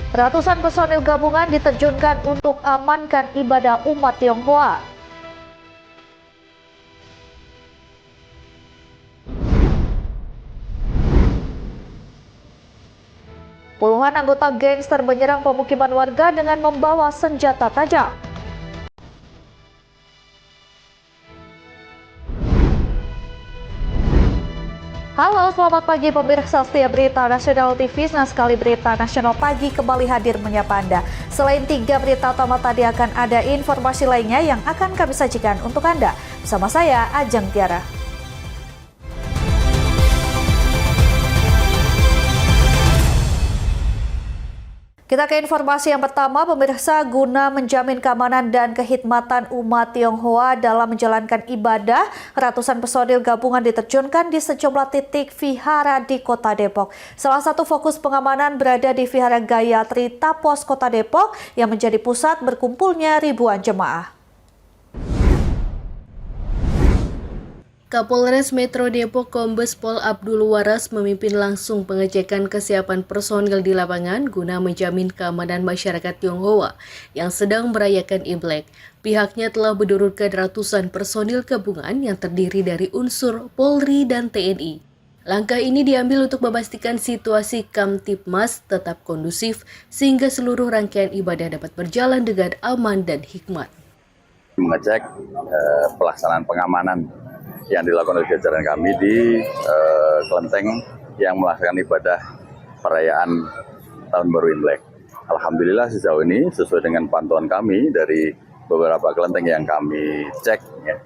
Ratusan personil gabungan diterjunkan untuk amankan ibadah umat Tionghoa. Puluhan anggota gangster menyerang pemukiman warga dengan membawa senjata tajam. Halo, selamat pagi pemirsa setia Berita Nasional TV. Senang sekali Berita Nasional Pagi kembali hadir menyapa Anda. Selain 3 berita utama tadi, akan ada informasi lainnya yang akan kami sajikan untuk Anda. Bersama saya, Ajeng Tiara. Kita ke informasi yang pertama, pemirsa. Guna menjamin keamanan dan kehikmatan umat Tionghoa dalam menjalankan ibadah, ratusan personil gabungan diterjunkan di sejumlah titik vihara di Kota Depok. Salah satu fokus pengamanan berada di Vihara Gayatri Tapos, Kota Depok, yang menjadi pusat berkumpulnya ribuan jemaah. Kapolres Metro Depok Kombes Pol Abdul Waras memimpin langsung pengecekan kesiapan personil di lapangan guna menjamin keamanan masyarakat Tionghoa yang sedang merayakan Imlek. Pihaknya telah menurunkan ratusan personil gabungan yang terdiri dari unsur Polri dan TNI. Langkah ini diambil untuk memastikan situasi Kamtipmas tetap kondusif sehingga seluruh rangkaian ibadah dapat berjalan dengan aman dan hikmat. Mengecek pelaksanaan pengamanan yang dilakukan oleh jajaran kami di kelenteng yang melaksanakan ibadah perayaan Tahun Baru Imlek. Alhamdulillah sejauh ini sesuai dengan pantauan kami dari beberapa kelenteng yang kami cek, ya,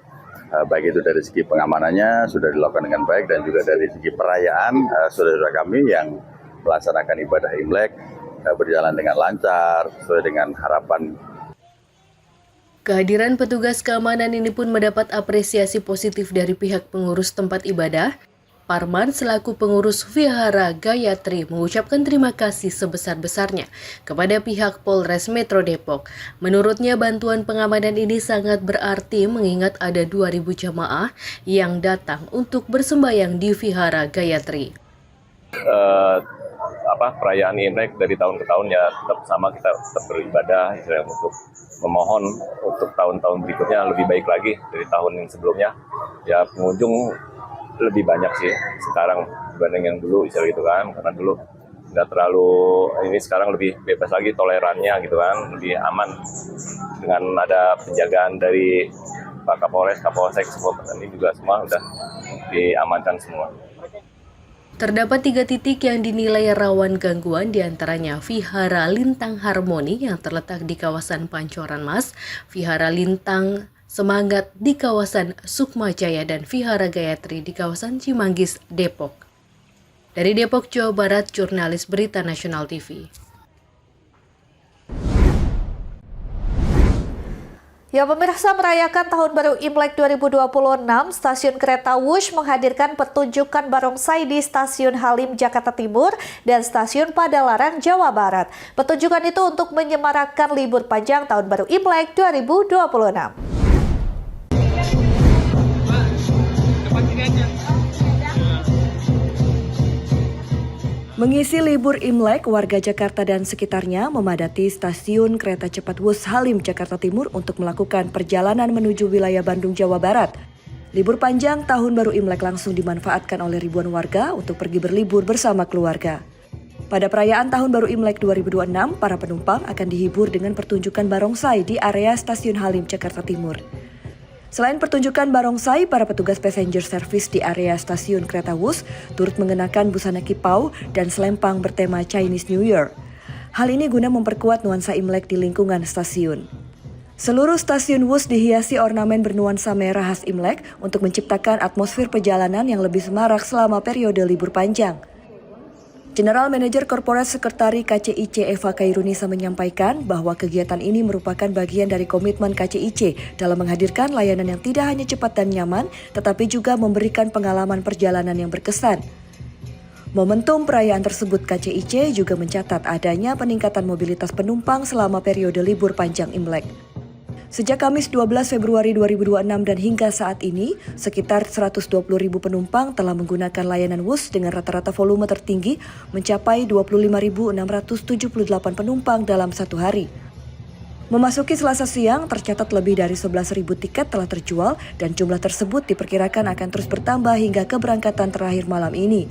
baik itu dari segi pengamanannya sudah dilakukan dengan baik dan juga dari segi perayaan saudara kami yang melaksanakan ibadah Imlek berjalan dengan lancar sesuai dengan harapan. Kehadiran petugas keamanan ini pun mendapat apresiasi positif dari pihak pengurus tempat ibadah. Parman selaku pengurus Vihara Gayatri mengucapkan terima kasih sebesar-besarnya kepada pihak Polres Metro Depok. Menurutnya bantuan pengamanan ini sangat berarti mengingat ada 2.000 jamaah yang datang untuk bersembahyang di Vihara Gayatri. Perayaan Imlek dari tahun ke tahun ya tetap sama, kita tetap beribadah untuk memohon untuk tahun-tahun berikutnya lebih baik lagi dari tahun yang sebelumnya. Ya pengunjung lebih banyak sih sekarang dibanding yang dulu gitu kan, karena dulu nggak terlalu ini, sekarang lebih bebas lagi tolerannya gitu kan, lebih aman dengan ada penjagaan dari Pak Kapolres, Kapolsek, semua petani juga semua udah diamankan semua. Terdapat 3 titik yang dinilai rawan gangguan, diantaranya Vihara Lintang Harmoni yang terletak di kawasan Pancoran Mas, Vihara Lintang Semangat di kawasan Sukma Jaya, dan Vihara Gayatri di kawasan Cimanggis, Depok. Dari Depok, Jawa Barat, jurnalis Berita Nasional TV. Ya pemirsa, merayakan Tahun Baru Imlek 2026, Stasiun Kereta Wush menghadirkan pertunjukan barongsai di Stasiun Halim Jakarta Timur dan Stasiun Padalarang Jawa Barat. Pertunjukan itu untuk menyemarakkan libur panjang Tahun Baru Imlek 2026. Mengisi libur Imlek, warga Jakarta dan sekitarnya memadati stasiun kereta cepat Wush Halim Jakarta Timur untuk melakukan perjalanan menuju wilayah Bandung, Jawa Barat. Libur panjang Tahun Baru Imlek langsung dimanfaatkan oleh ribuan warga untuk pergi berlibur bersama keluarga. Pada perayaan Tahun Baru Imlek 2026, para penumpang akan dihibur dengan pertunjukan barongsai di area Stasiun Halim Jakarta Timur. Selain pertunjukan barongsai, para petugas passenger service di area stasiun kereta Wush turut mengenakan busana kipau dan selempang bertema Chinese New Year. Hal ini guna memperkuat nuansa Imlek di lingkungan stasiun. Seluruh stasiun Wush dihiasi ornamen bernuansa merah khas Imlek untuk menciptakan atmosfer perjalanan yang lebih semarak selama periode libur panjang. General Manager Corporate Sekretari KCIC Eva Kairunisa menyampaikan bahwa kegiatan ini merupakan bagian dari komitmen KCIC dalam menghadirkan layanan yang tidak hanya cepat dan nyaman, tetapi juga memberikan pengalaman perjalanan yang berkesan. Momentum perayaan tersebut, KCIC juga mencatat adanya peningkatan mobilitas penumpang selama periode libur panjang Imlek. Sejak Kamis 12 Februari 2026 dan hingga saat ini, sekitar 120.000 penumpang telah menggunakan layanan WUS dengan rata-rata volume tertinggi mencapai 25.678 penumpang dalam satu hari. Memasuki Selasa siang, tercatat lebih dari 11.000 tiket telah terjual dan jumlah tersebut diperkirakan akan terus bertambah hingga keberangkatan terakhir malam ini.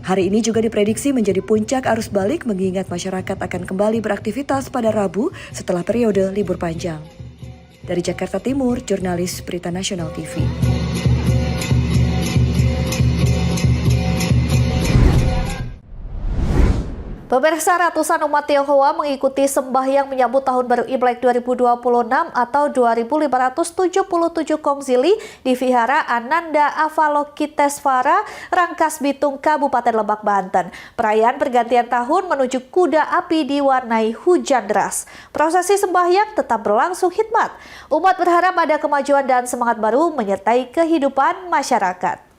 Hari ini juga diprediksi menjadi puncak arus balik mengingat masyarakat akan kembali beraktivitas pada Rabu setelah periode libur panjang. Dari Jakarta Timur, jurnalis Berita Nasional TV. Pemirsa, ratusan umat Tionghoa mengikuti sembahyang menyambut Tahun Baru Imlek 2026 atau 2577 Kongzili di Vihara Ananda Avalokitesvara, Rangkas Bitung, Kabupaten Lebak, Banten. Perayaan pergantian tahun menuju kuda api diwarnai hujan deras. Prosesi sembahyang tetap berlangsung hikmat. Umat berharap ada kemajuan dan semangat baru menyertai kehidupan masyarakat.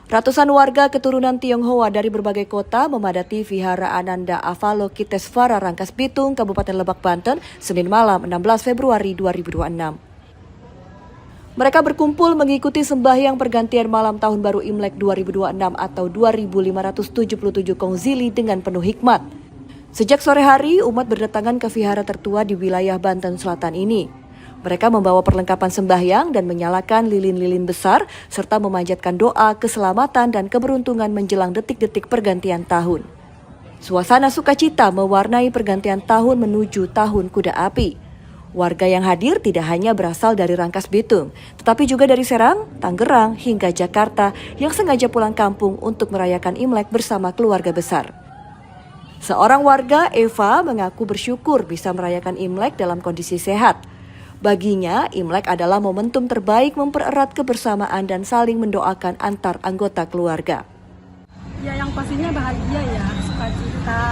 Ratusan warga keturunan Tionghoa dari berbagai kota memadati Vihara Ananda Avalokitesvara, Rangkas Bitung, Kabupaten Lebak, Banten, Senin malam 16 Februari 2026. Mereka berkumpul mengikuti sembahyang pergantian malam Tahun Baru Imlek 2026 atau 2577 Kongzili dengan penuh hikmat. Sejak sore hari, umat berdatangan ke vihara tertua di wilayah Banten Selatan ini. Mereka membawa perlengkapan sembahyang dan menyalakan lilin-lilin besar serta memanjatkan doa keselamatan dan keberuntungan menjelang detik-detik pergantian tahun. Suasana sukacita mewarnai pergantian tahun menuju Tahun Kuda Api. Warga yang hadir tidak hanya berasal dari Rangkas Bitung, tetapi juga dari Serang, Tangerang, hingga Jakarta yang sengaja pulang kampung untuk merayakan Imlek bersama keluarga besar. Seorang warga, Eva, mengaku bersyukur bisa merayakan Imlek dalam kondisi sehat. Baginya, Imlek adalah momentum terbaik mempererat kebersamaan dan saling mendoakan antar anggota keluarga. Ya, yang pastinya bahagia ya, sukacita,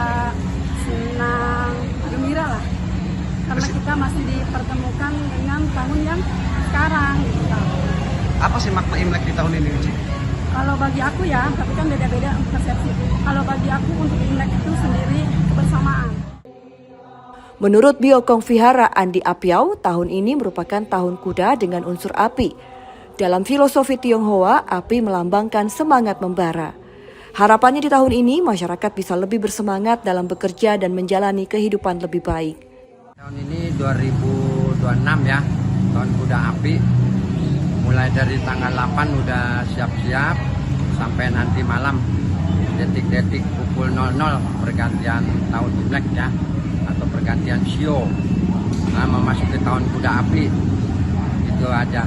senang, gembira lah. Karena kita masih dipertemukan dengan tahun yang sekarang. Gitu. Apa sih makna Imlek di tahun ini, Ci? Kalau bagi aku ya, tapi kan beda-beda persepsi. Kalau bagi aku untuk Imlek itu sendiri kebersamaan. Menurut Biokong Vihara Andi Apiau, tahun ini merupakan tahun kuda dengan unsur api. Dalam filosofi Tionghoa, api melambangkan semangat membara. Harapannya di tahun ini, masyarakat bisa lebih bersemangat dalam bekerja dan menjalani kehidupan lebih baik. Tahun ini 2026 ya, tahun kuda api. Mulai dari tanggal 8 udah siap-siap sampai nanti malam detik-detik pukul 00 pergantian tahun Imlek ya, atau pergantian Shio, memasuki tahun kuda api. Itu aja.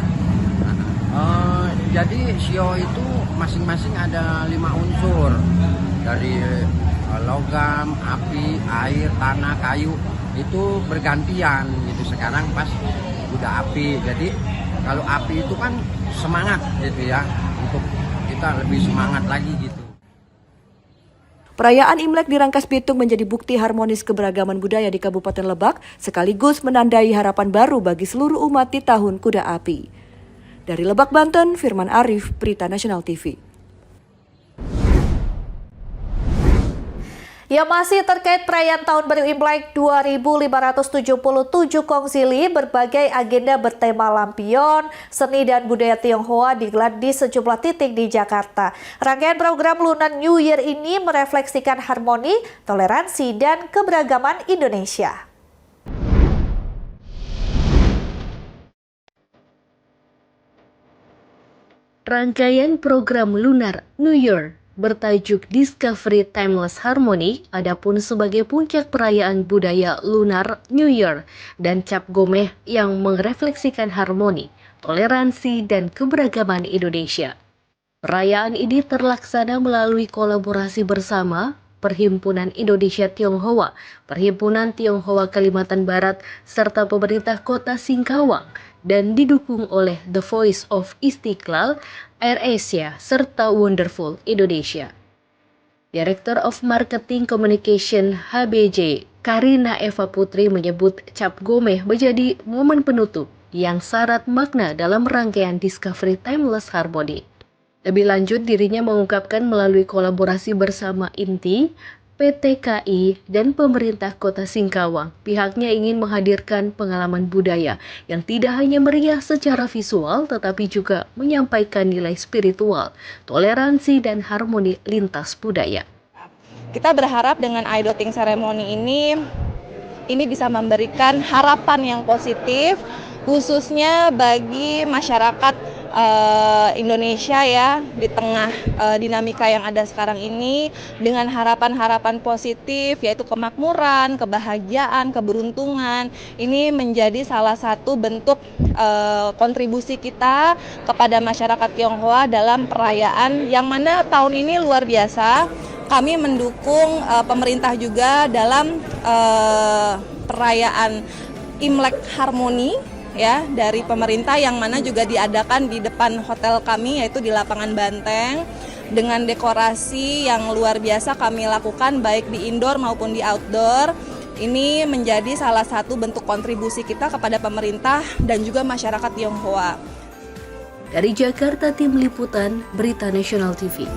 Jadi Shio itu masing-masing ada 5 unsur, dari logam, api, air, tanah, kayu. Itu bergantian gitu. Sekarang pas kuda api. Jadi kalau api itu kan semangat gitu ya, untuk kita lebih semangat lagi gitu. Perayaan Imlek di Rangkas Bitung menjadi bukti harmonis keberagaman budaya di Kabupaten Lebak, sekaligus menandai harapan baru bagi seluruh umat di Tahun Kuda Api. Dari Lebak, Banten, Firman Arif, Berita Nasional TV. Ya, masih terkait perayaan Tahun Baru Imlek 2577 Kongzili, berbagai agenda bertema lampion, seni dan budaya Tionghoa digelar di sejumlah titik di Jakarta. Rangkaian program Lunar New Year ini merefleksikan harmoni, toleransi, dan keberagaman Indonesia. Rangkaian program Lunar New Year bertajuk Discovery Timeless Harmony, adapun sebagai puncak perayaan budaya Lunar New Year dan Cap Gomeh yang merefleksikan harmoni, toleransi, dan keberagaman Indonesia. Perayaan ini terlaksana melalui kolaborasi bersama Perhimpunan Indonesia Tionghoa, Perhimpunan Tionghoa Kalimantan Barat, serta pemerintah kota Singkawang, dan didukung oleh The Voice of Istiqlal, AirAsia, serta Wonderful Indonesia. Director of Marketing Communication HBJ, Karina Eva Putri menyebut Cap Gomeh menjadi momen penutup yang syarat makna dalam rangkaian Discovery Timeless Harmony. Lebih lanjut, dirinya mengungkapkan melalui kolaborasi bersama INTI, PT KAI, dan pemerintah Kota Singkawang. Pihaknya ingin menghadirkan pengalaman budaya yang tidak hanya meriah secara visual, tetapi juga menyampaikan nilai spiritual, toleransi, dan harmoni lintas budaya. Kita berharap dengan Idotting Ceremony ini bisa memberikan harapan yang positif, khususnya bagi masyarakat Indonesia ya, di tengah dinamika yang ada sekarang ini, dengan harapan-harapan positif yaitu kemakmuran, kebahagiaan, keberuntungan. Ini menjadi salah satu bentuk kontribusi kita kepada masyarakat Tionghoa dalam perayaan yang mana tahun ini luar biasa. Kami mendukung pemerintah juga dalam perayaan Imlek Harmoni ya, dari pemerintah yang mana juga diadakan di depan hotel kami, yaitu di lapangan Banteng, dengan dekorasi yang luar biasa kami lakukan baik di indoor maupun di outdoor. Ini menjadi salah satu bentuk kontribusi kita kepada pemerintah dan juga masyarakat Tionghoa. Dari Jakarta, Tim Liputan Berita Nasional TV.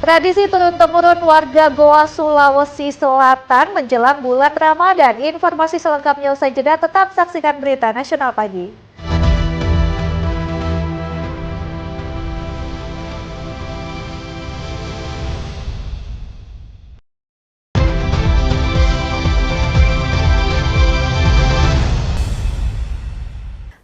Tradisi turun-temurun warga Goa, Sulawesi Selatan menjelang bulan Ramadan. Informasi selengkapnya usai jeda, tetap saksikan Berita Nasional Pagi.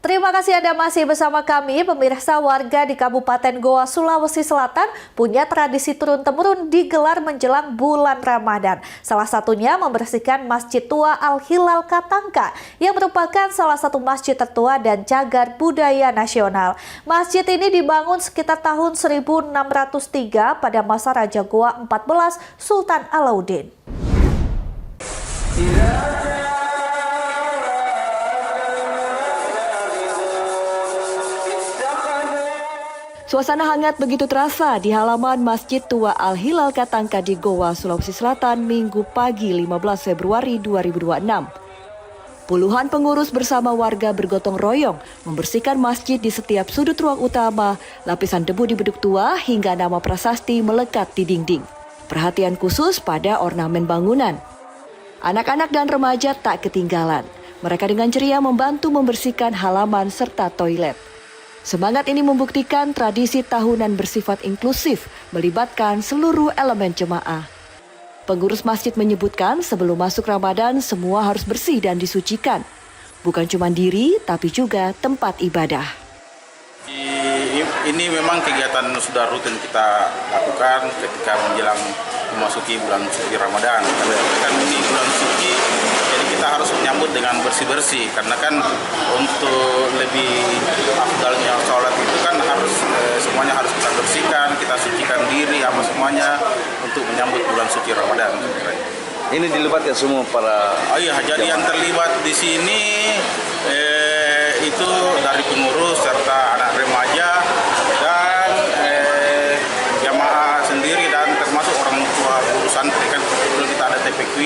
Terima kasih Anda masih bersama kami. Pemirsa, warga di Kabupaten Goa, Sulawesi Selatan punya tradisi turun-temurun digelar menjelang bulan Ramadan. Salah satunya membersihkan Masjid Tua Al-Hilal Katangka yang merupakan salah satu masjid tertua dan cagar budaya nasional. Masjid ini dibangun sekitar tahun 1603 pada masa Raja Goa 14 Sultan Alauddin. Suasana hangat begitu terasa di halaman Masjid Tua Al-Hilal Katangka di Goa, Sulawesi Selatan, Minggu pagi 15 Februari 2026. Puluhan pengurus bersama warga bergotong royong membersihkan masjid di setiap sudut ruang utama, lapisan debu di beduk tua hingga nama prasasti melekat di dinding. Perhatian khusus pada ornamen bangunan. Anak-anak dan remaja tak ketinggalan. Mereka dengan ceria membantu membersihkan halaman serta toilet. Semangat ini membuktikan tradisi tahunan bersifat inklusif, melibatkan seluruh elemen jemaah. Pengurus masjid menyebutkan sebelum masuk Ramadan semua harus bersih dan disucikan. Bukan cuma diri, tapi juga tempat ibadah. Ini memang kegiatan sudah rutin kita lakukan ketika menjelang memasuki bulan suci Ramadan. Kan ini bulan suci, jadi kita harus menyambut dengan bersih-bersih. Karena kan untuk lebih afdalnya sholat itu kan harus semuanya harus kita bersihkan, kita sucikan diri apa semuanya untuk menyambut bulan suci Ramadan. Ini dilibatkan semua para. Oh iya, jadi yang terlibat di sini itu dari pengurus serta anak remaja dan jamaah sendiri dan termasuk orang tua guru santri. Kan kalau kita ada TPQ,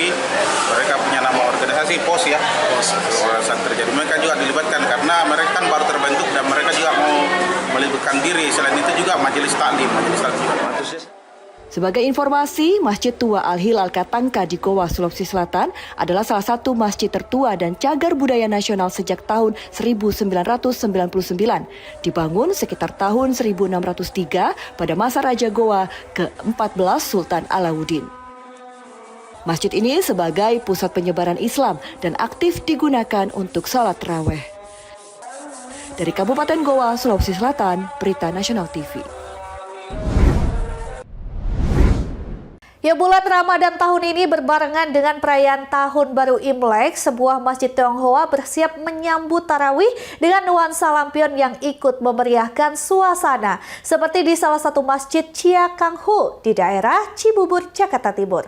mereka punya nama organisasi POS ya, POS santri. Jadi mereka juga dilibatkan karena mereka kan baru terbentuk dan mereka juga mau melibatkan diri. Selain itu juga majelis taklim juga. Sebagai informasi, Masjid Tua Al-Hilal Katangka di Goa, Sulawesi Selatan adalah salah satu masjid tertua dan cagar budaya nasional sejak tahun 1999. Dibangun sekitar tahun 1603 pada masa Raja Goa ke-14 Sultan Alauddin. Masjid ini sebagai pusat penyebaran Islam dan aktif digunakan untuk salat tarawih. Dari Kabupaten Goa, Sulawesi Selatan, Berita Nasional TV. Ya, bulan Ramadan tahun ini berbarengan dengan perayaan Tahun Baru Imlek. Sebuah masjid Tionghoa bersiap menyambut tarawih dengan nuansa lampion yang ikut memeriahkan suasana. Seperti di salah satu masjid Chia Kang Ho di daerah Cibubur, Jakarta Timur.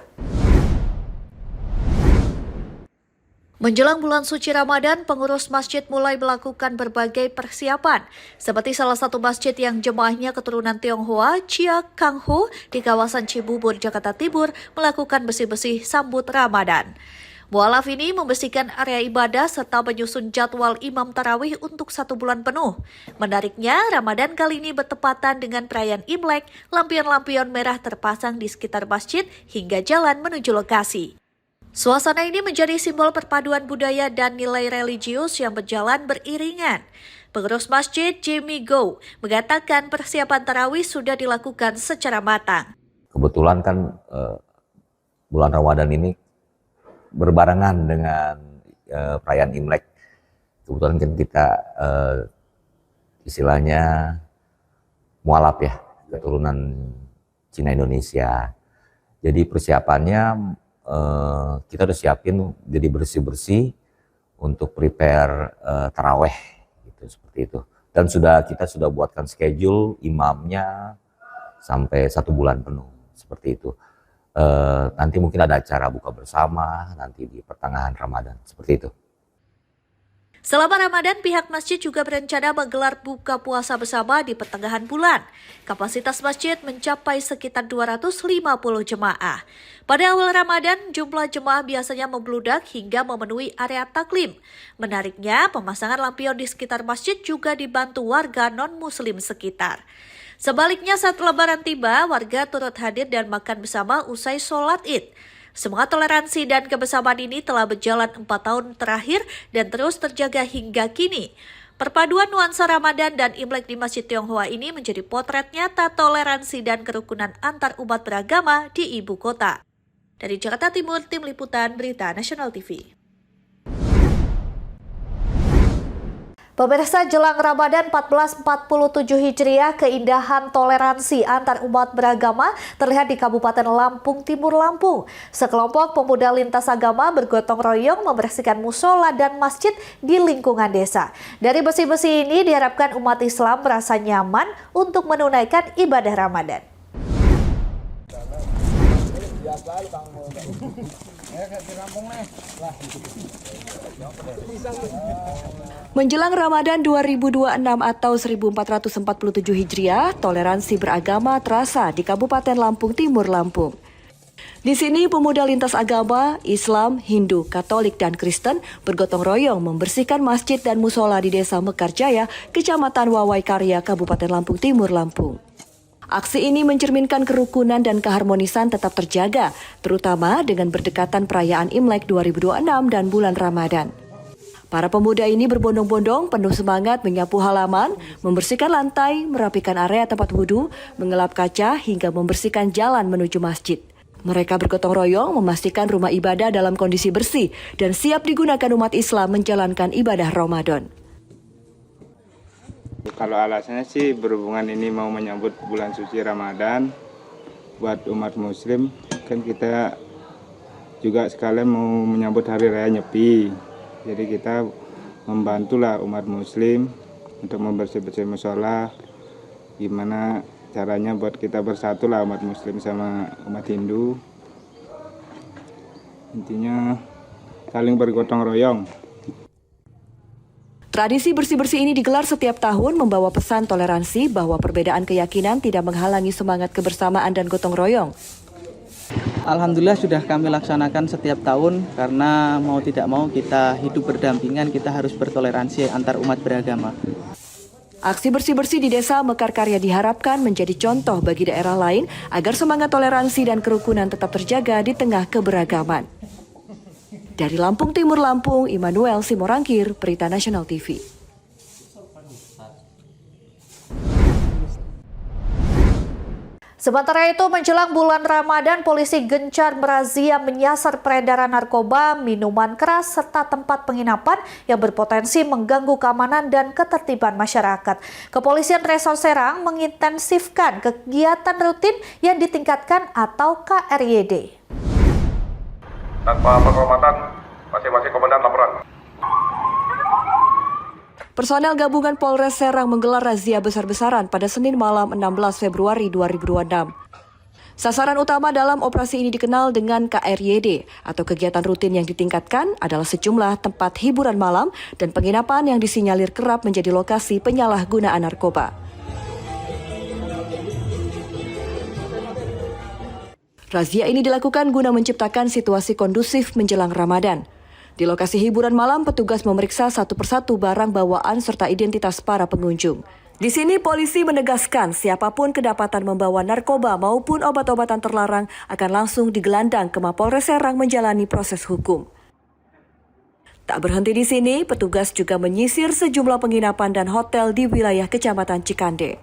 Menjelang bulan suci Ramadan, pengurus masjid mulai melakukan berbagai persiapan. Seperti salah satu masjid yang jemaahnya keturunan Tionghoa, Chia Kang Ho, di kawasan Cibubur, Jakarta Timur, melakukan bersih-bersih sambut Ramadan. Mualaf ini membersihkan area ibadah serta menyusun jadwal imam tarawih untuk 1 bulan penuh. Menariknya, Ramadan kali ini bertepatan dengan perayaan Imlek, lampion-lampion merah terpasang di sekitar masjid hingga jalan menuju lokasi. Suasana ini menjadi simbol perpaduan budaya dan nilai religius yang berjalan beriringan. Pengurus masjid Jimmy Go mengatakan persiapan tarawih sudah dilakukan secara matang. Kebetulan kan bulan Ramadan ini berbarengan dengan perayaan Imlek. Kebetulan kan kita istilahnya mualaf ya, keturunan Cina Indonesia. Jadi persiapannya kita udah siapin jadi bersih-bersih untuk prepare taraweh gitu, seperti itu. Dan kita sudah buatkan schedule imamnya sampai 1 bulan penuh seperti itu. Nanti mungkin ada acara buka bersama nanti di pertengahan Ramadan seperti itu. Selama Ramadan, pihak masjid juga berencana menggelar buka puasa bersama di pertengahan bulan. Kapasitas masjid mencapai sekitar 250 jemaah. Pada awal Ramadan, jumlah jemaah biasanya membludak hingga memenuhi area taklim. Menariknya, pemasangan lampion di sekitar masjid juga dibantu warga non-muslim sekitar. Sebaliknya, saat Lebaran tiba, warga turut hadir dan makan bersama usai sholat Id. Semangat toleransi dan kebersamaan ini telah berjalan 4 tahun terakhir dan terus terjaga hingga kini. Perpaduan nuansa Ramadan dan Imlek di Masjid Tionghoa ini menjadi potret nyata toleransi dan kerukunan antar umat beragama di ibu kota. Dari Jakarta Timur, Tim Liputan Berita Nasional TV. Pemirsa, jelang Ramadan 1447 Hijriah, keindahan toleransi antar umat beragama terlihat di Kabupaten Lampung Timur, Lampung. Sekelompok pemuda lintas agama bergotong royong membersihkan musola dan masjid di lingkungan desa. Dari bersih-bersih ini diharapkan umat Islam merasa nyaman untuk menunaikan ibadah Ramadan. Menjelang Ramadan 2026 atau 1447 Hijriah, toleransi beragama terasa di Kabupaten Lampung Timur, Lampung. Di sini pemuda lintas agama, Islam, Hindu, Katolik, dan Kristen bergotong royong membersihkan masjid dan musola di Desa Mekarjaya, Kecamatan Wawai Karya, Kabupaten Lampung Timur, Lampung. Aksi ini mencerminkan kerukunan dan keharmonisan tetap terjaga, terutama dengan berdekatan perayaan Imlek 2026 dan bulan Ramadan. Para pemuda ini berbondong-bondong penuh semangat menyapu halaman, membersihkan lantai, merapikan area tempat wudhu, mengelap kaca, hingga membersihkan jalan menuju masjid. Mereka bergotong royong memastikan rumah ibadah dalam kondisi bersih dan siap digunakan umat Islam menjalankan ibadah Ramadan. Kalau alasannya sih berhubungan ini mau menyambut bulan suci Ramadan buat umat muslim, kan kita juga sekalian mau menyambut hari raya Nyepi. Jadi kita membantulah umat muslim untuk membersih-bersih musola. Gimana caranya buat kita bersatu lah umat muslim sama umat Hindu. Intinya saling bergotong royong. Tradisi bersih-bersih ini digelar setiap tahun membawa pesan toleransi bahwa perbedaan keyakinan tidak menghalangi semangat kebersamaan dan gotong royong. Alhamdulillah sudah kami laksanakan setiap tahun karena mau tidak mau kita hidup berdampingan, kita harus bertoleransi antar umat beragama. Aksi bersih-bersih di Desa Mekarkarya diharapkan menjadi contoh bagi daerah lain agar semangat toleransi dan kerukunan tetap terjaga di tengah keberagaman. Dari Lampung Timur, Lampung, Immanuel Simorangkir, Berita Nasional TV. Sementara itu, menjelang bulan Ramadan, polisi gencar merazia menyasar peredaran narkoba, minuman keras, serta tempat penginapan yang berpotensi mengganggu keamanan dan ketertiban masyarakat. Kepolisian Resor Serang mengintensifkan kegiatan rutin yang ditingkatkan atau KRYD. Tanpa penghormatan, masing-masing komandan laporan. Personel gabungan Polres Serang menggelar razia besar-besaran pada Senin malam 16 Februari 2026. Sasaran utama dalam operasi ini dikenal dengan KRYD atau kegiatan rutin yang ditingkatkan adalah sejumlah tempat hiburan malam dan penginapan yang disinyalir kerap menjadi lokasi penyalahgunaan narkoba. Razia ini dilakukan guna menciptakan situasi kondusif menjelang Ramadan. Di lokasi hiburan malam, petugas memeriksa satu persatu barang bawaan serta identitas para pengunjung. Di sini polisi menegaskan siapapun kedapatan membawa narkoba maupun obat-obatan terlarang akan langsung digelandang ke Mapolres Serang menjalani proses hukum. Tak berhenti di sini, petugas juga menyisir sejumlah penginapan dan hotel di wilayah Kecamatan Cikande.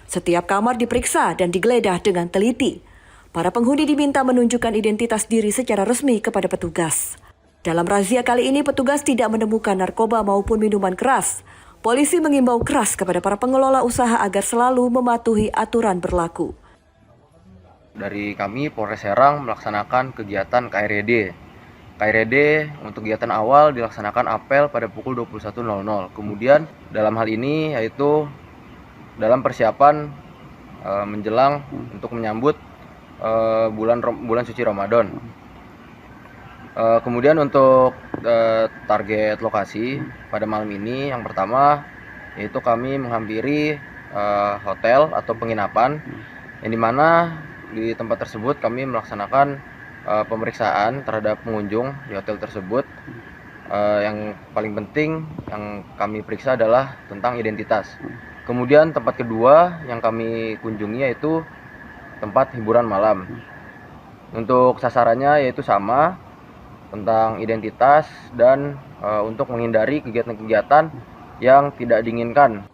Setiap kamar diperiksa dan digeledah dengan teliti. Para penghuni diminta menunjukkan identitas diri secara resmi kepada petugas. Dalam razia kali ini, petugas tidak menemukan narkoba maupun minuman keras. Polisi mengimbau keras kepada para pengelola usaha agar selalu mematuhi aturan berlaku. Dari kami, Polres Serang melaksanakan kegiatan KRD. KRD untuk kegiatan awal dilaksanakan apel pada pukul 21.00. Kemudian dalam hal ini yaitu dalam persiapan menjelang untuk menyambut bulan suci Ramadan. Kemudian untuk target lokasi pada malam ini yang pertama yaitu kami menghampiri hotel atau penginapan yang dimana di tempat tersebut kami melaksanakan pemeriksaan terhadap pengunjung di hotel tersebut. Yang paling penting yang kami periksa adalah tentang identitas. Kemudian tempat kedua yang kami kunjungi yaitu tempat hiburan malam. Untuk sasarannya yaitu sama tentang identitas dan untuk menghindari kegiatan-kegiatan yang tidak diinginkan.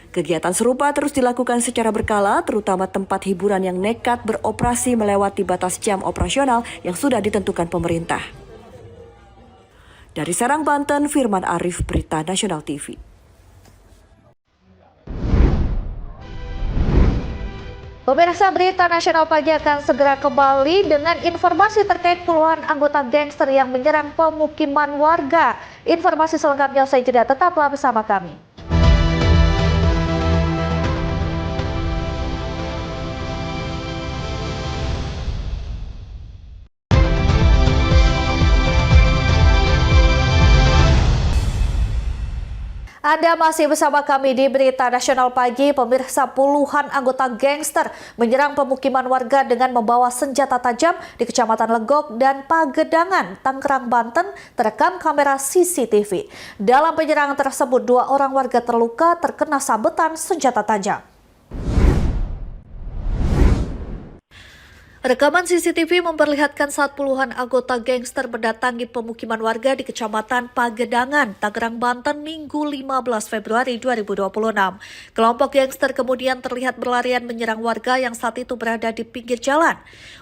Kegiatan serupa terus dilakukan secara berkala, terutama tempat hiburan yang nekat beroperasi melewati batas jam operasional yang sudah ditentukan pemerintah. Dari Serang, Banten, Firman Arif, Berita Nasional TV. Pemirsa, Berita Nasional Pagi akan segera kembali dengan informasi terkait puluhan anggota gangster yang menyerang pemukiman warga. Informasi selengkapnya usai jeda, tetaplah bersama kami. Anda masih bersama kami di Berita Nasional Pagi. Pemirsa, puluhan anggota gangster menyerang pemukiman warga dengan membawa senjata tajam di Kecamatan Legok dan Pagedangan, Tangerang, Banten, terekam kamera CCTV. Dalam penyerangan tersebut, 2 orang warga terluka terkena sabetan senjata tajam. Rekaman CCTV memperlihatkan saat puluhan anggota gangster mendatangi pemukiman warga di Kecamatan Pagedangan, Tangerang, Banten, Minggu 15 Februari 2026. Kelompok gangster kemudian terlihat berlarian menyerang warga yang saat itu berada di pinggir jalan.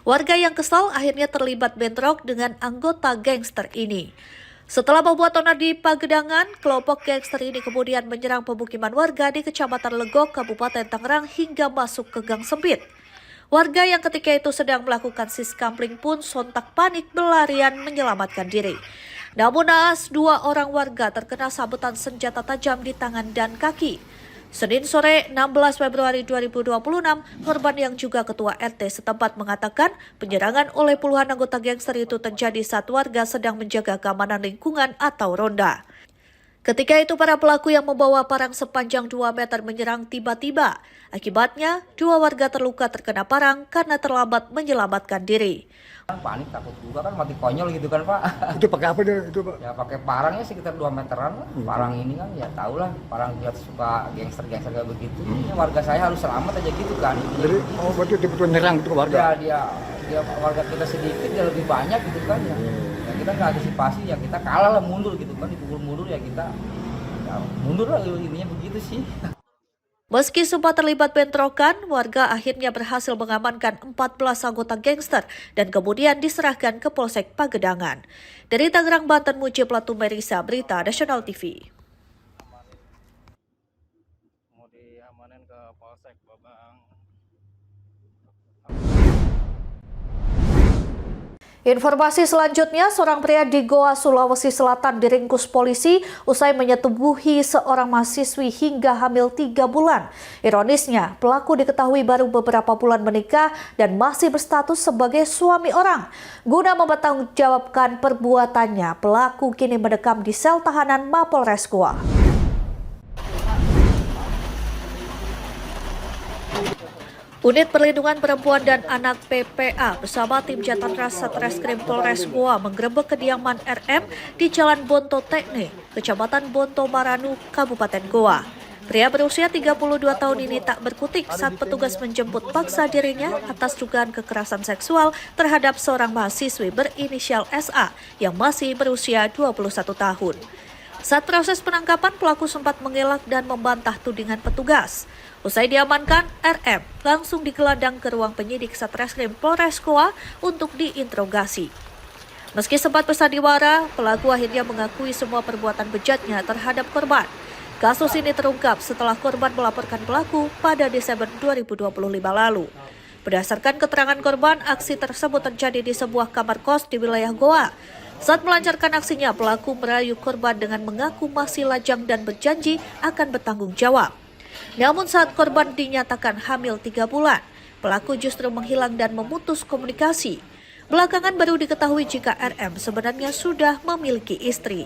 Warga yang kesal akhirnya terlibat bentrok dengan anggota gangster ini. Setelah membuat onar di Pagedangan, kelompok gangster ini kemudian menyerang pemukiman warga di Kecamatan Legok, Kabupaten Tangerang hingga masuk ke gang sempit. Warga yang ketika itu sedang melakukan siskampling pun sontak panik berlarian menyelamatkan diri. Namun naas, 2 orang warga terkena sabetan senjata tajam di tangan dan kaki. Senin sore 16 Februari 2026, korban yang juga ketua RT setempat mengatakan penyerangan oleh puluhan anggota gangster itu terjadi saat warga sedang menjaga keamanan lingkungan atau ronda. Ketika itu para pelaku yang membawa parang sepanjang 2 meter menyerang tiba-tiba. Akibatnya, 2 warga terluka terkena parang karena terlambat menyelamatkan diri. Panik, takut juga kan, mati konyol gitu kan Pak. Itu pakai apa dia itu Pak? Ya pakai parangnya sekitar 2 meteran. Parang ini kan ya tau lah, parang dia suka gangster-gangster kayak begitu. Ya, warga saya harus selamat aja gitu kan. Jadi berarti betul nyerang itu warga? Ya dia warga kita sedikit, dia lebih banyak gitu kan ya. Kita nggak antisipasi ya, kita kalah lah, mundur gitu kan, dipukul mundur ya kita ya, mundur lah, intinya begitu sih. Meski sempat terlibat bentrokan, warga akhirnya berhasil mengamankan 14 anggota gangster dan kemudian diserahkan ke Polsek Pagedangan. Dari Tangerang, Banten, Muji Platu Merisa, Berita Nasional TV. Mau diamanin ke Polsek, Babang. Informasi selanjutnya, seorang pria di Goa, Sulawesi Selatan diringkus polisi usai menyetubuhi seorang mahasiswi hingga hamil 3 bulan. Ironisnya, pelaku diketahui baru beberapa bulan menikah dan masih berstatus sebagai suami orang. Guna mempertanggungjawabkan perbuatannya, pelaku kini mendekam di sel tahanan Mapolres Goa. Unit Perlindungan Perempuan dan Anak PPA bersama tim Jatanras Satreskrim Polres Goa menggerebek kediaman RM di Jalan Bonto Tekne, Kecamatan Bonto Maranu, Kabupaten Goa. Pria berusia 32 tahun ini tak berkutik saat petugas menjemput paksa dirinya atas dugaan kekerasan seksual terhadap seorang mahasiswi berinisial SA yang masih berusia 21 tahun. Saat proses penangkapan, pelaku sempat mengelak dan membantah tudingan petugas. Usai diamankan, RM langsung digelandang ke ruang penyidik Satreskrim Polres Goa untuk diinterogasi. Meski sempat bersandiwara, pelaku akhirnya mengakui semua perbuatan bejatnya terhadap korban. Kasus ini terungkap setelah korban melaporkan pelaku pada Desember 2025 lalu. Berdasarkan keterangan korban, aksi tersebut terjadi di sebuah kamar kos di wilayah Goa. Saat melancarkan aksinya, pelaku merayu korban dengan mengaku masih lajang dan berjanji akan bertanggung jawab. Namun saat korban dinyatakan hamil 3 bulan, pelaku justru menghilang dan memutus komunikasi. Belakangan baru diketahui jika RM sebenarnya sudah memiliki istri.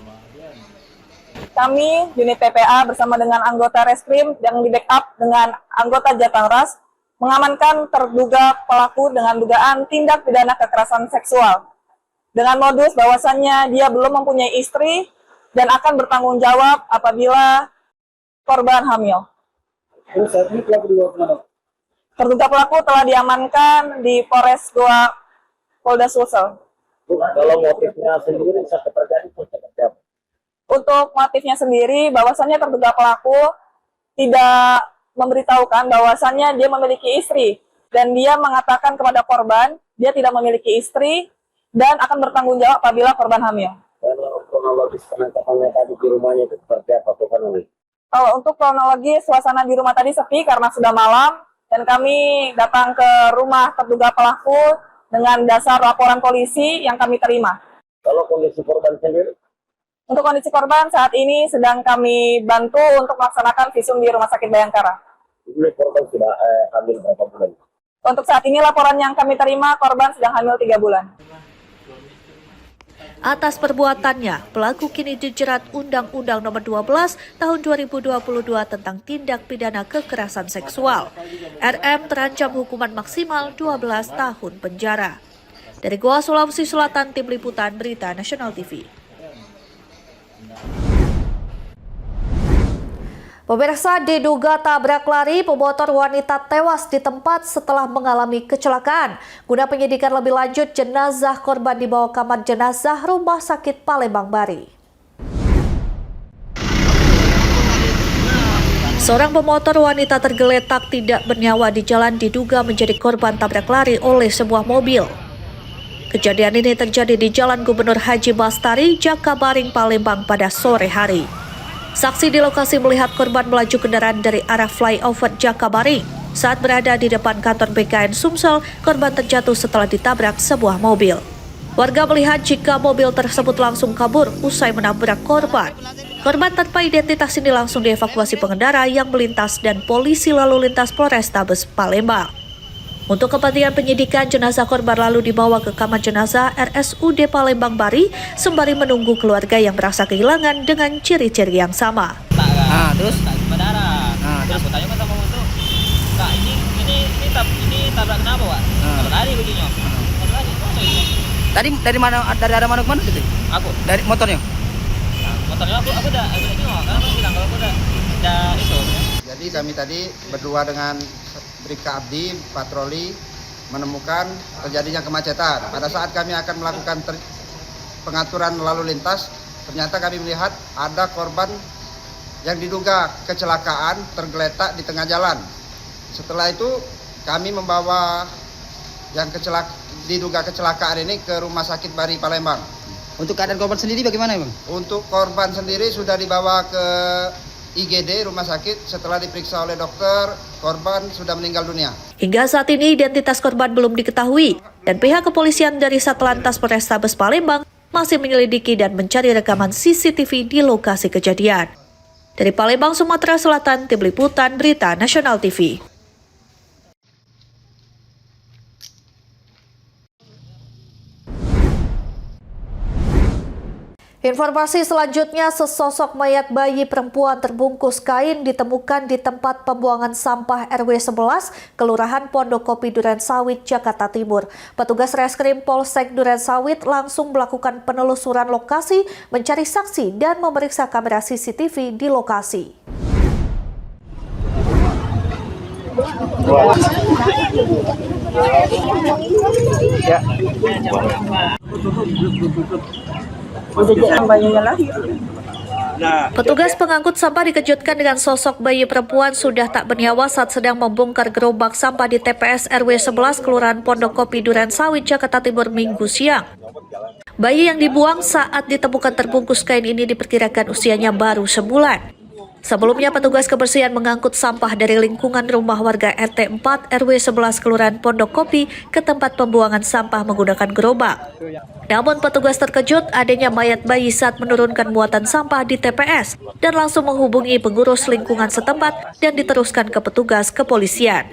Kami, unit PPA bersama dengan anggota Reskrim yang di-backup dengan anggota Jatanras, mengamankan terduga pelaku dengan dugaan tindak pidana kekerasan seksual. Dengan modus bahwasannya dia belum mempunyai istri dan akan bertanggung jawab apabila korban hamil. Terduga pelaku telah diamankan di Polres Goa, Polda Sulsel. Kalau motifnya sendiri bisa terjadi seperti apa? Untuk motifnya sendiri, bahwasannya terduga pelaku tidak memberitahukan bahwasannya dia memiliki istri. Dan dia mengatakan kepada korban, dia tidak memiliki istri dan akan bertanggung jawab apabila korban hamil. Kronologis penangkapannya tadi di rumahnya itu seperti apa? Kalau untuk kronologi, suasana di rumah tadi sepi karena sudah malam. Dan kami datang ke rumah terduga pelaku dengan dasar laporan polisi yang kami terima. Kalau kondisi korban sendiri? Untuk kondisi korban saat ini sedang kami bantu untuk melaksanakan visum di Rumah Sakit Bayangkara. Ini korban sudah hamil berapa bulan? Untuk saat ini laporan yang kami terima, korban sedang hamil 3 bulan. Atas perbuatannya, pelaku kini dijerat Undang-Undang Nomor 12 Tahun 2022 tentang tindak pidana kekerasan seksual. RM terancam hukuman maksimal 12 tahun penjara. Dari Goa, Sulawesi Selatan, Tim Liputan Berita Nasional TV. Pemirsa, diduga tabrak lari, pemotor wanita tewas di tempat setelah mengalami kecelakaan. Guna penyidikan lebih lanjut, jenazah korban dibawa kamar jenazah Rumah Sakit Palembang Bari. Seorang pemotor wanita tergeletak tidak bernyawa di jalan diduga menjadi korban tabrak lari oleh sebuah mobil. Kejadian ini terjadi di Jalan Gubernur Haji Bastari, Jakabaring, Palembang pada sore hari. Saksi di lokasi melihat korban melaju kendaraan dari arah flyover Jakabaring. Saat berada di depan kantor BKN Sumsel, korban terjatuh setelah ditabrak sebuah mobil. Warga melihat jika mobil tersebut langsung kabur usai menabrak korban. Korban tanpa identitas ini langsung dievakuasi pengendara yang melintas dan polisi lalu lintas Polrestabes Palembang. Untuk kepentingan penyidikan, jenazah korban lalu dibawa ke kamar jenazah RSUD Palembang Bari sembari menunggu keluarga yang merasa kehilangan dengan ciri-ciri yang sama. Terus? Terus aku tanya sama motor, Kak, ini tabrak kenapa, Pak? Tabrak lari begini. Tadi dari mana? Dari arah mana ke mana gitu? Aku. Dari motornya? Motornya aku udah tengok, karena aku bilang kalau aku udah itu. Jadi kami tadi berdua dengan Bribka Abdi patroli menemukan terjadinya kemacetan. Pada saat kami akan melakukan pengaturan lalu lintas, ternyata kami melihat ada korban yang diduga kecelakaan tergeletak di tengah jalan. Setelah itu kami membawa yang diduga kecelakaan ini ke Rumah Sakit Bari Palembang. Untuk keadaan korban sendiri bagaimana, Bang? Untuk korban sendiri sudah dibawa ke IGD Rumah Sakit. Setelah diperiksa oleh dokter, korban sudah meninggal dunia. Hingga saat ini identitas korban belum diketahui dan pihak kepolisian dari Satlantas Polrestabes Palembang masih menyelidiki dan mencari rekaman CCTV di lokasi kejadian. Dari Palembang, Sumatera Selatan, Tim Liputan Berita Nasional TV. Informasi selanjutnya, sesosok mayat bayi perempuan terbungkus kain ditemukan di tempat pembuangan sampah RW 11, Kelurahan Pondokopi Durensawit, Jakarta Timur. Petugas Reskrim Polsek Durensawit langsung melakukan penelusuran lokasi, mencari saksi, dan memeriksa kamera CCTV di lokasi. Petugas pengangkut sampah dikejutkan dengan sosok bayi perempuan sudah tak bernyawa saat sedang membongkar gerobak sampah di TPS RW 11 Kelurahan Pondokopi Durensawit, Jakarta Timur Minggu siang. Bayi yang dibuang saat ditemukan terbungkus kain ini diperkirakan usianya baru sebulan. Sebelumnya, petugas kebersihan mengangkut sampah dari lingkungan rumah warga RT 4 RW 11 Kelurahan Pondokopi ke tempat pembuangan sampah menggunakan gerobak. Namun petugas terkejut adanya mayat bayi saat menurunkan muatan sampah di TPS dan langsung menghubungi pengurus lingkungan setempat dan diteruskan ke petugas kepolisian.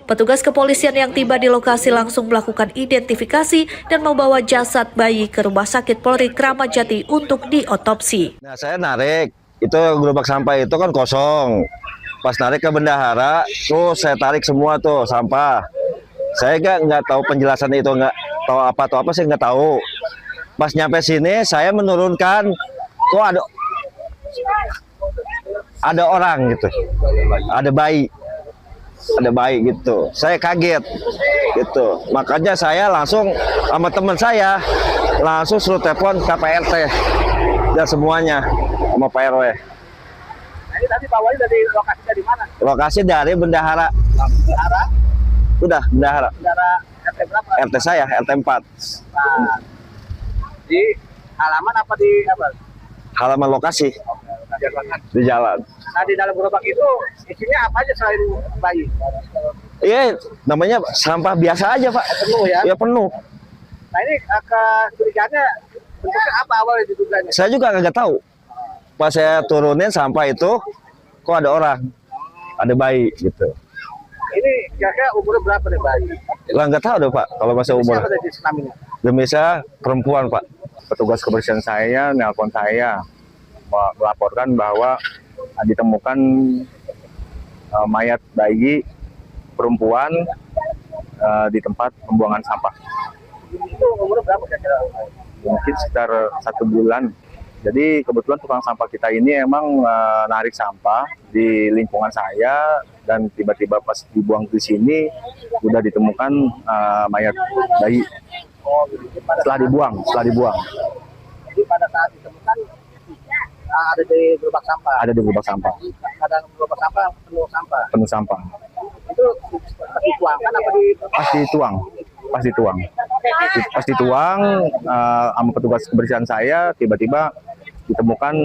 Petugas kepolisian yang tiba di lokasi langsung melakukan identifikasi dan membawa jasad bayi ke Rumah Sakit Polri Kramat Jati untuk diotopsi. Nah, saya narik. Itu gerobak sampah itu kan kosong. Pas narik ke bendahara, terus saya tarik semua tuh sampah. Saya nggak tahu penjelasan itu, nggak tahu apa saya nggak tahu. Pas nyampe sini, saya menurunkan, kok ada orang gitu, ada bayi gitu. Saya kaget gitu. Makanya saya langsung sama teman saya langsung suruh telepon ke PRT dan semuanya. Sama Pak RW. Nah, ini tadi bawahnya dari lokasi dari mana? Lokasi dari bendahara. Bendahara? Udah, bendahara. Bendahara RT berapa? RT saya, RT 4. Nah, di halaman apa di apa? Halaman lokasi. Di jalan. Nah, di dalam gerobak itu isinya apa aja selain bayi? Iya, namanya sampah biasa aja, Pak. Penuh ya? Ya penuh. Nah, ini kecurigaannya bentuknya apa awalnya dituganya? Saya juga nggak tahu. Pas saya turunin sampah itu, kok ada orang, ada bayi gitu. Ini kira-kira umurnya berapa nih bayi? Lah nggak tahu deh Pak, kalau masih umur. Siapa dari Islamnya? Demi saya perempuan Pak. Petugas kebersihan saya nelpon saya melaporkan bahwa ditemukan mayat bayi perempuan di tempat pembuangan sampah. Itu umurnya berapa kira-kira? Mungkin sekitar 1 bulan. Jadi kebetulan tukang sampah kita ini emang narik sampah di lingkungan saya dan tiba-tiba pas dibuang di sini udah ditemukan mayat bayi. Setelah dibuang. Jadi pada saat ditemukan ada di gerobak sampah. Ada di gerobak sampah. Ada gerobak sampah penuh sampah. Penuh sampah. Itu pasti tuangkan apa di? Pas dituang sama petugas kebersihan saya tiba-tiba ditemukan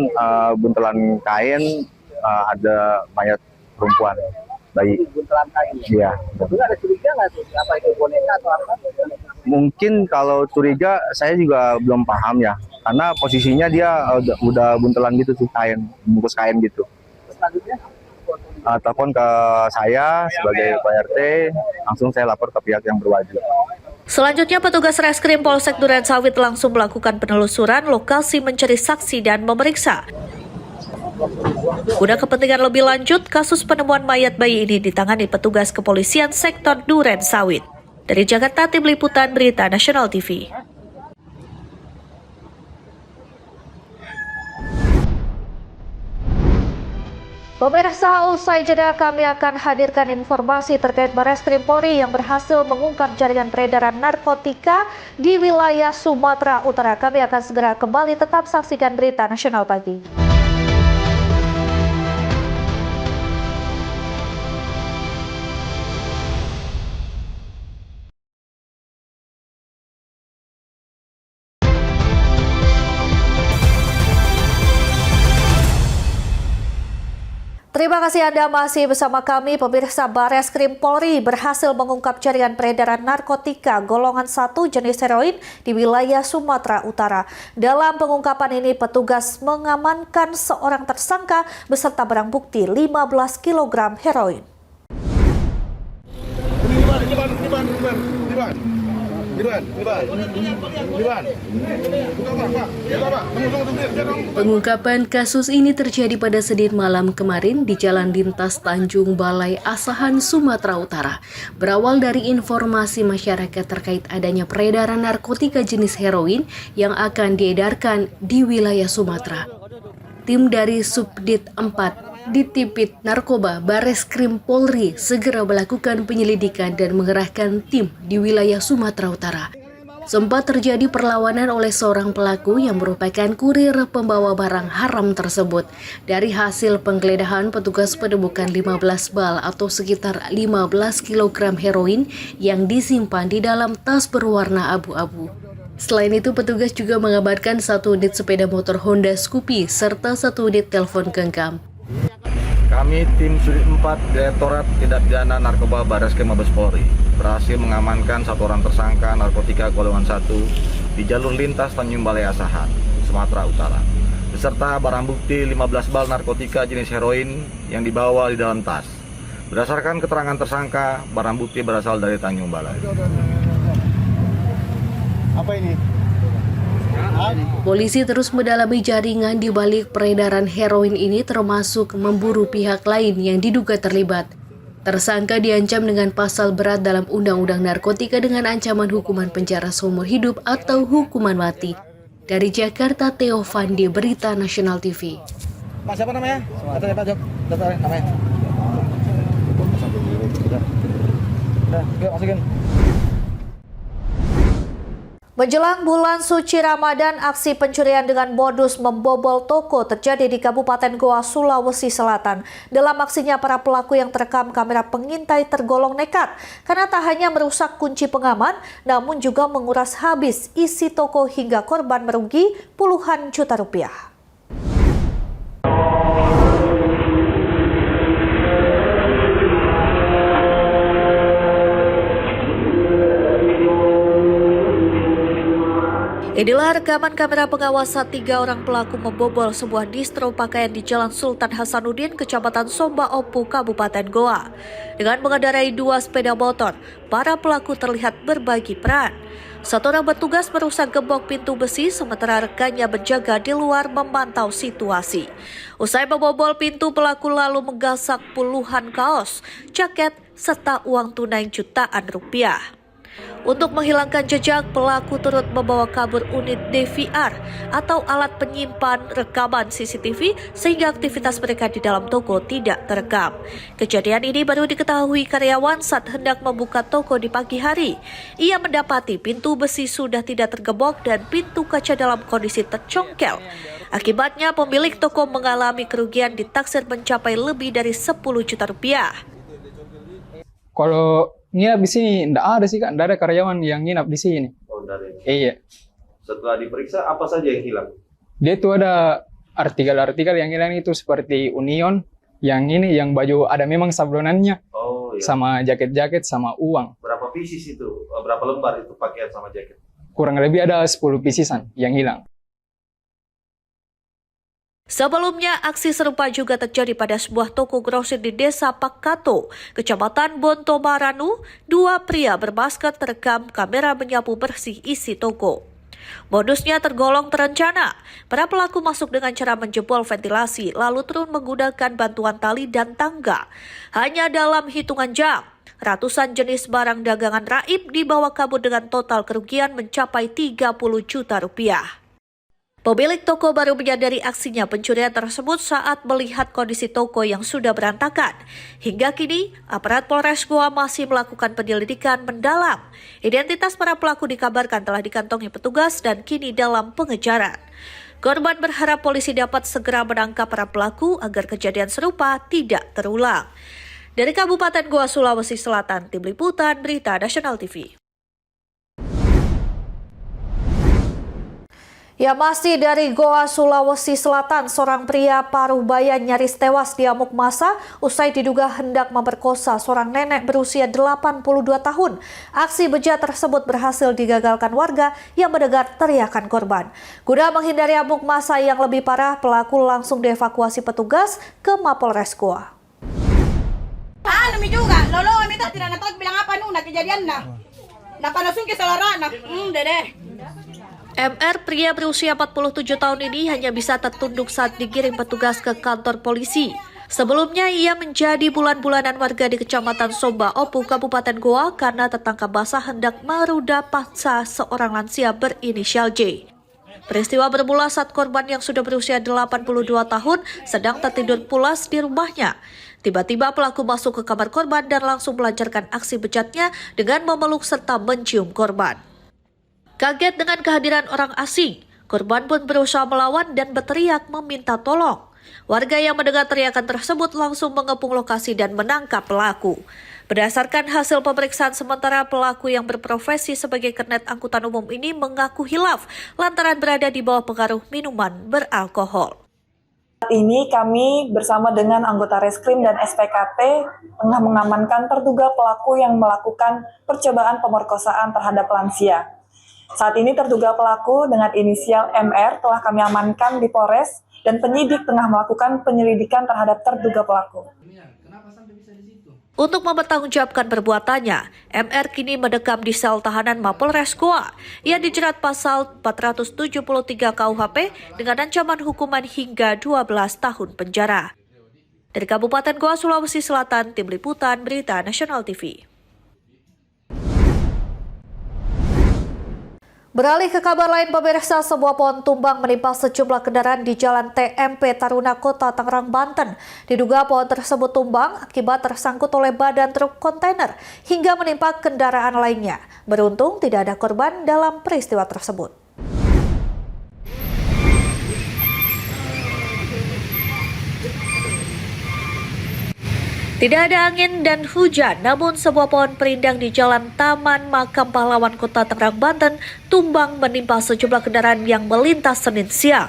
buntelan kain, ada mayat perempuan bayi. Buntelan kain. Iya. Itu ada curiga nggak tuh? Apa itu boneka atau apa? Mungkin kalau curiga saya juga belum paham ya, karena posisinya dia udah buntelan gitu sih kain, bungkus kain gitu. Selanjutnya? Telepon ke saya sebagai Pak RT, langsung saya lapor ke pihak yang berwajib. Selanjutnya, petugas Reskrim Polsek Durensawit langsung melakukan penelusuran lokasi, mencari saksi dan memeriksa. Guna kepentingan lebih lanjut, kasus penemuan mayat bayi ini ditangani petugas kepolisian sektor Durensawit. Dari Jakarta, Tim Liputan Berita Nasional TV. Pemirsa, usai jeda kami akan hadirkan informasi terkait Bareskrim Polri yang berhasil mengungkap jaringan peredaran narkotika di wilayah Sumatera Utara. Kami akan segera kembali, tetap saksikan Berita Nasional Pagi. Terima kasih Anda masih bersama kami. Pemirsa, Bareskrim Polri berhasil mengungkap jaringan peredaran narkotika golongan 1 jenis heroin di wilayah Sumatera Utara. Dalam pengungkapan ini, petugas mengamankan seorang tersangka beserta barang bukti 15 kg heroin. Pengungkapan kasus ini terjadi pada Senin malam kemarin di Jalan Lintas Tanjung Balai Asahan, Sumatera Utara. Berawal dari informasi masyarakat terkait adanya peredaran narkotika jenis heroin yang akan diedarkan di wilayah Sumatera. Tim dari Subdit 4 Ditipit Narkoba Bareskrim Polri segera melakukan penyelidikan dan mengerahkan tim di wilayah Sumatera Utara. Sempat terjadi perlawanan oleh seorang pelaku yang merupakan kurir pembawa barang haram tersebut. Dari hasil penggeledahan, petugas menemukan 15 bal atau sekitar 15 kg heroin yang disimpan di dalam tas berwarna abu-abu. Selain itu, petugas juga mengamankan 1 unit sepeda motor Honda Scoopy serta 1 unit telepon genggam. Kami tim Subdit 4 Direktorat Tindak Pidana Narkoba Bareskrim Mabes Polri berhasil mengamankan 1 orang tersangka narkotika golongan 1 di jalur lintas Tanjung Balai Asahan, Sumatera Utara, beserta barang bukti 15 bal narkotika jenis heroin yang dibawa di dalam tas. Berdasarkan keterangan tersangka, barang bukti berasal dari Tanjung Balai. Apa ini? Polisi terus mendalami jaringan di balik peredaran heroin ini, termasuk memburu pihak lain yang diduga terlibat. Tersangka diancam dengan pasal berat dalam Undang-Undang Narkotika dengan ancaman hukuman penjara seumur hidup atau hukuman mati. Dari Jakarta, Theo Fandi, Berita Nasional TV. Pak siapa namanya? Pak Jok. Namanya. Udah, yuk masukin. Menjelang bulan suci Ramadan, aksi pencurian dengan modus membobol toko terjadi di Kabupaten Goa, Sulawesi Selatan. Dalam aksinya, para pelaku yang terekam kamera pengintai tergolong nekat karena tak hanya merusak kunci pengaman, namun juga menguras habis isi toko hingga korban merugi puluhan juta rupiah. Inilah rekaman kamera pengawas saat 3 orang pelaku membobol sebuah distro pakaian di Jalan Sultan Hasanuddin, Kecamatan Somba Opu, Kabupaten Goa. Dengan mengendarai 2 sepeda motor, para pelaku terlihat berbagi peran. 1 orang bertugas merusak gembok pintu besi, sementara rekannya berjaga di luar memantau situasi. Usai membobol pintu, pelaku lalu menggasak puluhan kaos, jaket, serta uang tunai jutaan rupiah. Untuk menghilangkan jejak, pelaku turut membawa kabur unit DVR atau alat penyimpan rekaman CCTV sehingga aktivitas mereka di dalam toko tidak terekam. Kejadian ini baru diketahui karyawan saat hendak membuka toko di pagi hari. Ia mendapati pintu besi sudah tidak tergembok dan pintu kaca dalam kondisi tercongkel. Akibatnya pemilik toko mengalami kerugian ditaksir mencapai lebih dari 10 juta rupiah. Kalau nginap di sini, enggak ada sih Kak, enggak ada karyawan yang nginap di sini. Oh, dari. Iya. Setelah diperiksa, apa saja yang hilang? Dia itu ada artikel-artikel yang hilang itu seperti Union, yang ini, yang baju ada memang sablonannya, oh, iya. Sama jaket-jaket, sama uang. Berapa pieces itu? Berapa lembar itu pakaian sama jaket? Kurang lebih ada 10 pieces-an yang hilang. Sebelumnya, aksi serupa juga terjadi pada sebuah toko grosir di Desa Pakato, Kecamatan Bontomaranu. 2 pria bermasker terekam kamera menyapu bersih isi toko. Modusnya tergolong terencana. Para pelaku masuk dengan cara menjebol ventilasi, lalu turun menggunakan bantuan tali dan tangga. Hanya dalam hitungan jam, ratusan jenis barang dagangan raib dibawa kabur dengan total kerugian mencapai 30 juta rupiah. Pemilik toko baru menyadari aksinya pencurian tersebut saat melihat kondisi toko yang sudah berantakan. Hingga kini, aparat Polres Goa masih melakukan penyelidikan mendalam. Identitas para pelaku dikabarkan telah dikantongi petugas dan kini dalam pengejaran. Korban berharap polisi dapat segera menangkap para pelaku agar kejadian serupa tidak terulang. Dari Kabupaten Goa, Sulawesi Selatan, Tim Liputan Berita Nasional TV. Ya, masih dari Goa, Sulawesi Selatan, seorang pria Parubaya nyaris tewas diamuk massa usai diduga hendak memperkosa seorang nenek berusia 82 tahun. Aksi bejat tersebut berhasil digagalkan warga yang mendengar teriakan korban. Guna menghindari amuk massa yang lebih parah, pelaku langsung dievakuasi petugas ke Mapolres Goa. Demi juga, lolo minta tidak tahu bilang apa nu kejadian nah. Napanasun ke salara anak. Dede. MR, pria berusia 47 tahun ini hanya bisa tertunduk saat digiring petugas ke kantor polisi. Sebelumnya ia menjadi bulan-bulanan warga di Kecamatan Somba Opu, Kabupaten Goa karena tertangkap basah hendak meruda paksa seorang lansia berinisial J. Peristiwa bermula saat korban yang sudah berusia 82 tahun sedang tertidur pulas di rumahnya. Tiba-tiba pelaku masuk ke kamar korban dan langsung melancarkan aksi bejatnya dengan memeluk serta mencium korban. Kaget dengan kehadiran orang asing, korban pun berusaha melawan dan berteriak meminta tolong. Warga yang mendengar teriakan tersebut langsung mengepung lokasi dan menangkap pelaku. Berdasarkan hasil pemeriksaan sementara, pelaku yang berprofesi sebagai kernet angkutan umum ini mengaku hilaf lantaran berada di bawah pengaruh minuman beralkohol. Saat ini kami bersama dengan anggota Reskrim dan SPKT tengah mengamankan terduga pelaku yang melakukan percobaan pemerkosaan terhadap lansia. Saat ini terduga pelaku dengan inisial MR telah kami amankan di Polres dan penyidik tengah melakukan penyelidikan terhadap terduga pelaku. Untuk mempertanggungjawabkan perbuatannya, MR kini mendekam di sel tahanan Mapolres Goa. Ia dijerat pasal 473 KUHP dengan ancaman hukuman hingga 12 tahun penjara. Dari Kabupaten Goa, Sulawesi Selatan, Tim Liputan Berita Nasional TV. Beralih ke kabar lain, pemirsa, sebuah pohon tumbang menimpa sejumlah kendaraan di Jalan TMP Taruna Kota Tangerang, Banten. Diduga pohon tersebut tumbang akibat tersangkut oleh badan truk kontainer hingga menimpa kendaraan lainnya. Beruntung tidak ada korban dalam peristiwa tersebut. Tidak ada angin dan hujan, namun sebuah pohon perindang di Jalan Taman Makam Pahlawan Kota Tangerang, Banten tumbang menimpa sejumlah kendaraan yang melintas Senin siang.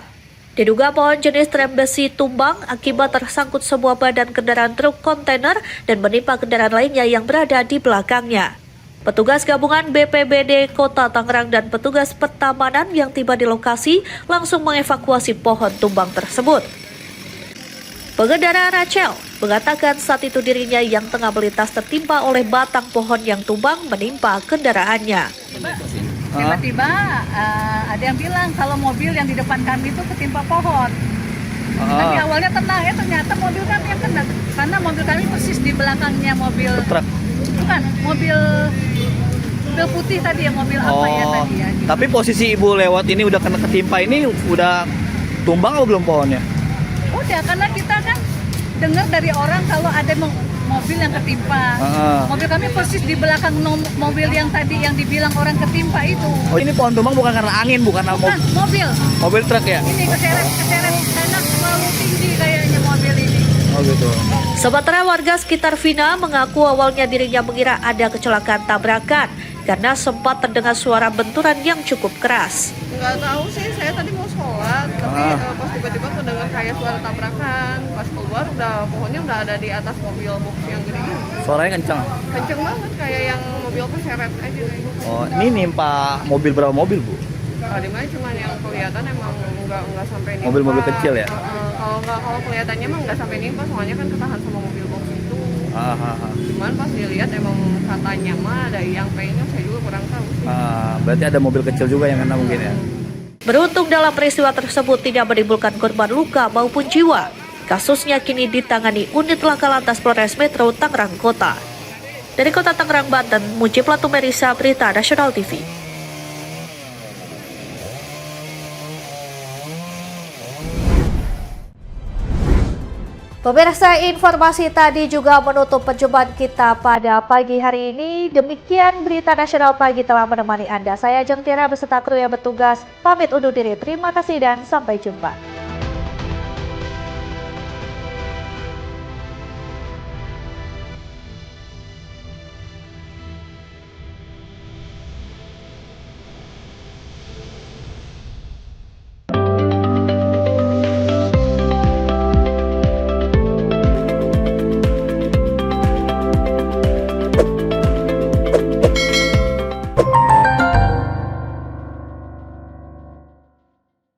Diduga pohon jenis trem besi tumbang akibat tersangkut sebuah badan kendaraan truk kontainer dan menimpa kendaraan lainnya yang berada di belakangnya. Petugas gabungan BPBD Kota Tangerang dan petugas pertamanan yang tiba di lokasi langsung mengevakuasi pohon tumbang tersebut. Pengendara Rachel mengatakan saat itu dirinya yang tengah melintas tertimpa oleh batang pohon yang tumbang menimpa kendaraannya. Tiba-tiba ada yang bilang kalau mobil yang di depan kami itu ketimpa pohon. Tapi awalnya tenang, ternyata mobil kami yang kena. Karena mobil kami persis di belakangnya mobil truk. Bukan, mobil putih tadi ya, mobil apa ya tadi ya. Gitu. Tapi posisi ibu lewat ini udah kena ketimpa ini udah tumbang atau belum pohonnya? Udah, karena kita kan dengar dari orang kalau ada mobil yang ketimpa. Mobil kami persis di belakang mobil yang tadi yang dibilang orang ketimpa itu. Oh, ini pohon tumbang bukan karena angin, bukan mobil. Mobil truk ya? Ini keseret karena terlalu tinggi kayaknya mobil ini. Oh gitu. Sementara warga sekitar Vina mengaku awalnya dirinya mengira ada kecelakaan tabrakan karena sempat terdengar suara benturan yang cukup keras. Nggak tahu sih, saya tadi mau sholat, tapi pas tiba-tiba terdengar kayak suara tabrakan. Pas keluar pohonnya udah ada di atas mobil box yang gede. Suaranya kencang? Kenceng banget, kayak yang mobil keseret aja. Oh, ini nimpa mobil berapa mobil, Bu? Tadi mah cuma yang kelihatan emang nggak sampai nimpa. Mobil-mobil kecil ya? Kalau kelihatannya emang nggak sampai nimpa, soalnya kan ketahan sama mobil box itu. Cuman pas dilihat emang katanya mah ada yang kayaknya saya juga kurang tahu sih. Berarti ada mobil kecil juga yang kena mungkin ya? Beruntung dalam peristiwa tersebut tidak menimbulkan korban luka maupun jiwa. Kasusnya kini ditangani unit laka lantas Polres Metro Tangerang Kota. Dari Kota Tangerang, Banten, Mujib Latumerisa, Berita Nasional TV. Pemirsa, informasi tadi juga menutup perjumpaan kita pada pagi hari ini. Demikian Berita Nasional Pagi telah menemani Anda. Saya Jeng Tiara beserta kru yang bertugas pamit undur diri. Terima kasih dan sampai jumpa.